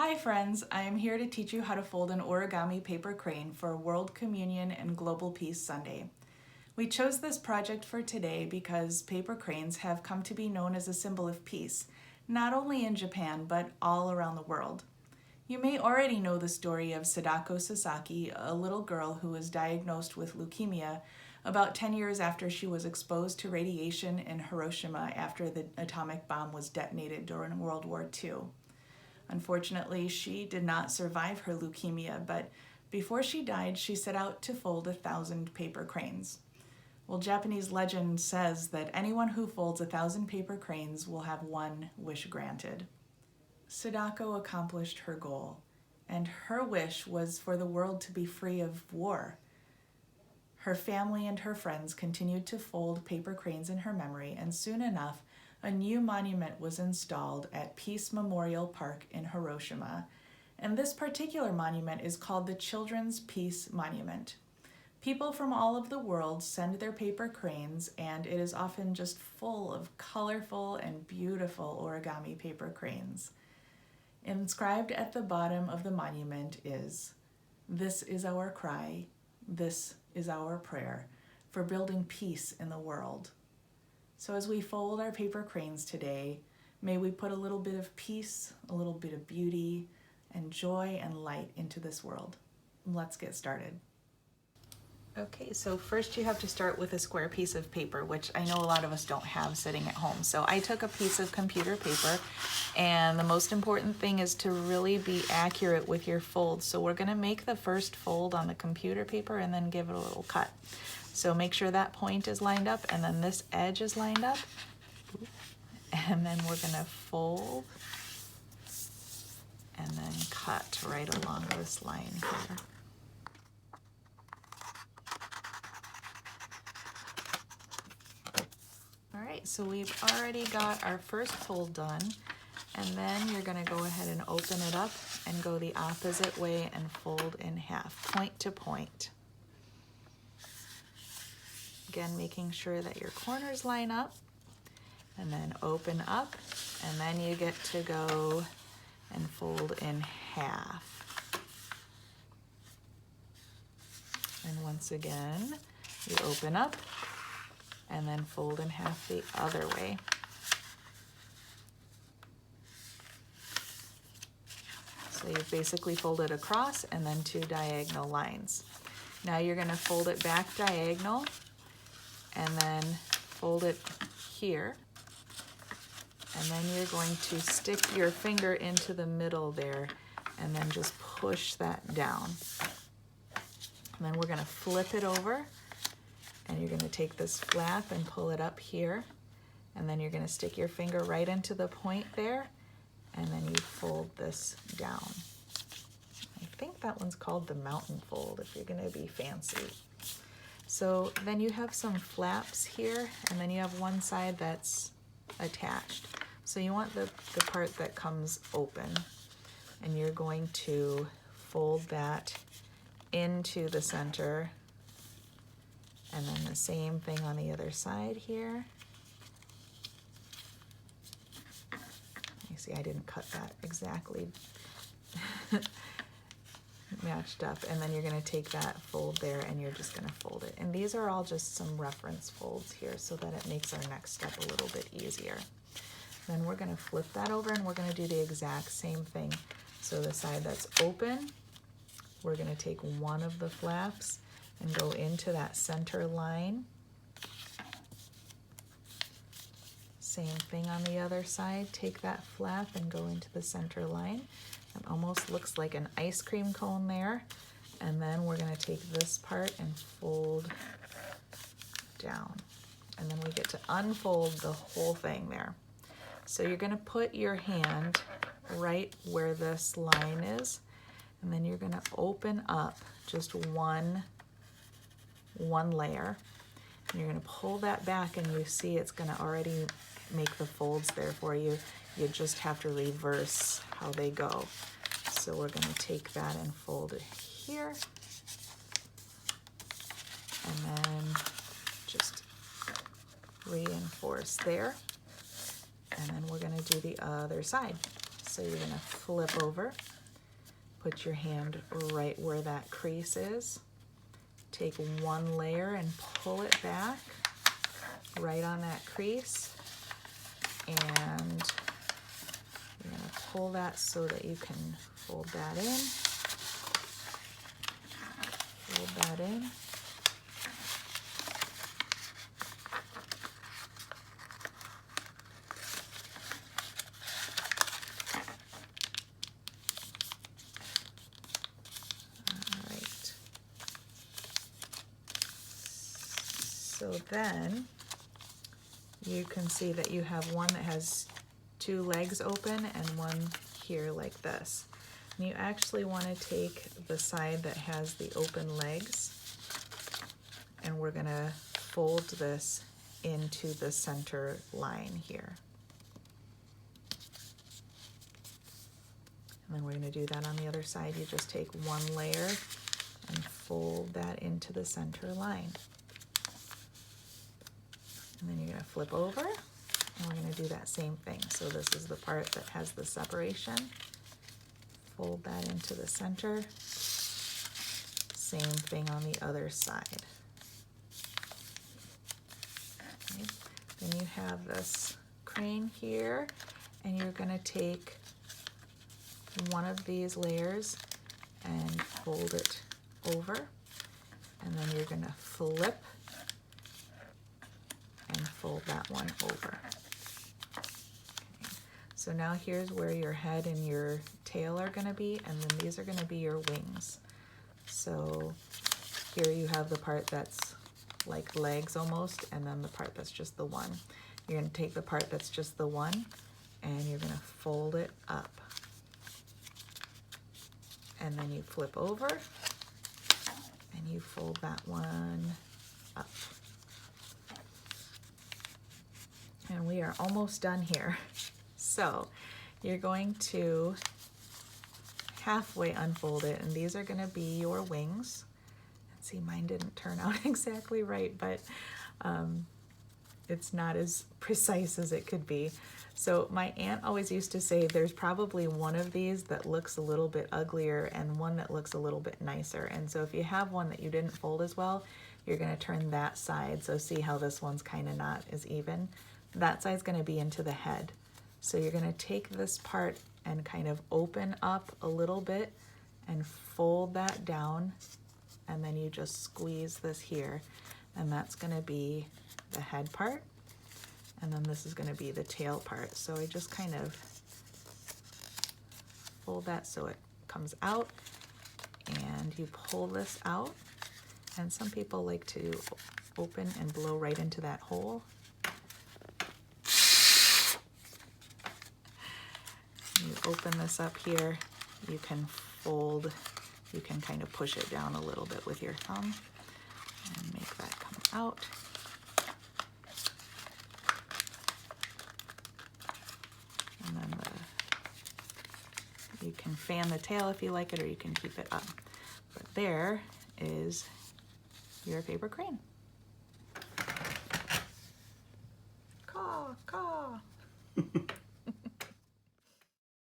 Hi friends, I am here to teach you how to fold an origami paper crane for World Communion and Global Peace Sunday. We chose this project for today because paper cranes have come to be known as a symbol of peace, not only in Japan but all around the world. You may already know the story of Sadako Sasaki, a little girl who was diagnosed with leukemia about 10 years after she was exposed to radiation in Hiroshima after the atomic bomb was detonated during World War II. Unfortunately, she did not survive her leukemia, but before she died, she set out to fold 1,000 paper cranes. Well, Japanese legend says that anyone who folds 1,000 paper cranes will have one wish granted. Sadako accomplished her goal, and her wish was for the world to be free of war. Her family and her friends continued to fold paper cranes in her memory, and soon enough, a new monument was installed at Peace Memorial Park in Hiroshima, and this particular monument is called the Children's Peace Monument. People from all over the world send their paper cranes, and it is often just full of colorful and beautiful origami paper cranes. Inscribed at the bottom of the monument is, "This is our cry, this is our prayer for building peace in the world." So as we fold our paper cranes today, may we put a little bit of peace, a little bit of beauty, and joy and light into this world. Let's get started. Okay, so first you have to start with a square piece of paper, which I know a lot of us don't have sitting at home. So I took a piece of computer paper, and the most important thing is to really be accurate with your folds. So we're gonna make the first fold on the computer paper and then give it a little cut. So make sure that point is lined up and then this edge is lined up. And then we're gonna fold and then cut right along this line here. All right, so we've already got our first fold done, and then you're gonna go ahead and open it up and go the opposite way and fold in half, point to point. Again, making sure that your corners line up, and then open up, and then you get to go and fold in half. And once again, you open up, and then fold in half the other way. So you've basically folded across and then two diagonal lines. Now you're gonna fold it back diagonal, and then fold it here, and then you're going to stick your finger into the middle there and then just push that down. And then we're gonna flip it over, and you're gonna take this flap and pull it up here, and then you're gonna stick your finger right into the point there, and then you fold this down. I think that one's called the mountain fold if you're gonna be fancy. So then you have some flaps here, and then you have one side that's attached. So you want the part that comes open, and you're going to fold that into the center, and then the same thing on the other side here. You see, I didn't cut that exactly matched up, and then you're gonna take that fold there and you're just gonna fold it. And these are all just some reference folds here so that it makes our next step a little bit easier. Then we're gonna flip that over and we're gonna do the exact same thing. So the side that's open, we're gonna take one of the flaps and go into that center line. Same thing on the other side, take that flap and go into the center line. It almost looks like an ice cream cone there. And then we're gonna take this part and fold down. And then we get to unfold the whole thing there. So you're gonna put your hand right where this line is, and then you're gonna open up just one layer. And you're gonna pull that back, and you see it's gonna already make the folds there for you. You just have to reverse how they go. So we're gonna take that and fold it here, and then just reinforce there. And then we're gonna do the other side. So you're gonna flip over, put your hand right where that crease is, take one layer and pull it back right on that crease, and you're gonna pull that so that you can fold that in, fold that in. So then you can see that you have one that has two legs open and one here like this. And you actually want to take the side that has the open legs, and we're going to fold this into the center line here. And then we're going to do that on the other side. You just take one layer and fold that into the center line. And then you're going to flip over, and we're going to do that same thing. So this is the part that has the separation. Fold that into the center. Same thing on the other side. Okay. Then you have this crane here, and you're going to take one of these layers and fold it over, and then you're going to flip and fold that one over. Okay. So now here's where your head and your tail are going to be, and then these are going to be your wings. So here you have the part that's like legs almost, and then the part that's just the one. You're going to take the part that's just the one, and you're going to fold it up. And then you flip over, and you fold that one up. And we are almost done here. So you're going to halfway unfold it, and these are going to be your wings. And see, mine didn't turn out exactly right, but it's not as precise as it could be. So my aunt always used to say there's probably one of these that looks a little bit uglier and one that looks a little bit nicer. And so if you have one that you didn't fold as well, you're going to turn that side. So see how this one's kind of not as even? That side's going to be into the head. So you're going to take this part and kind of open up a little bit and fold that down, and then you just squeeze this here, and that's going to be the head part, and then this is going to be the tail part. So I just kind of fold that so it comes out, and you pull this out, and some people like to open and blow right into that hole. You open this up here, you can fold, you can kind of push it down a little bit with your thumb and make that come out. And then you can fan the tail if you like it, or you can keep it up. But there is your paper crane. Caw, caw.